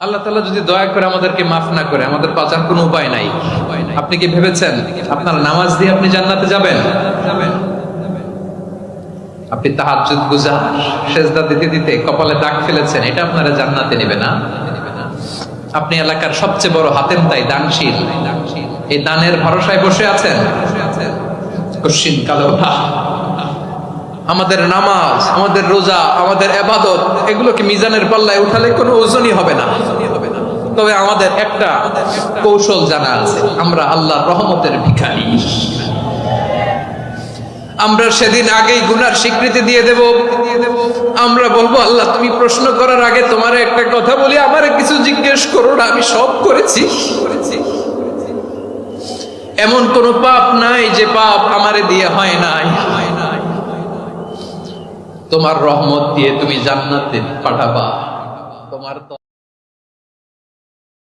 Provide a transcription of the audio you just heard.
আল্লাহ তাআলা যদি দয়া করে আমাদেরকে মাফ না করে, আমাদের বাঁচার কোনো উপায় নাই। আপনি কি ভেবেছেন আপনার নামাজ দিয়ে আপনি জান্নাতে যাবেন? আপনি তাহাজ্জুদ গুজার, সেজদা দিতে দিতে কপালে দাগ ফেলেছেন, এটা আপনারা জান্নাতে নেবে না। আপনি এলাকার সবচেয়ে বড় হাতেম তাই দানশীল, এই দানের ভরসায় বসে আছেন, কশিন কালো ওঠা। আমাদের নামাজ, আমাদের রোজা, আমাদের ইবাদত, এগুলোকে মিজানের পাল্লায় উঠালে কোনো ওজনই হবে না। তবে আমাদের একটা কৌশল জানা আছে, আমরা আল্লাহর রহমতের ভিখারি। আমরা সেদিন আগেই গুনার স্বীকৃতি দিয়ে দেব। আমরা বলবো, আল্লাহ তুমি প্রশ্ন করার আগে তোমার একটা কথা বলি, আমারে কিছু জিজ্ঞেস করো না, আমি সব করেছি। এমন কোন পাপ নাই যে পাপ আমারে দিয়ে হয় নাই। তোমার রহমত দিয়ে তুমি জান্নাতে পাঠাবা। তোমার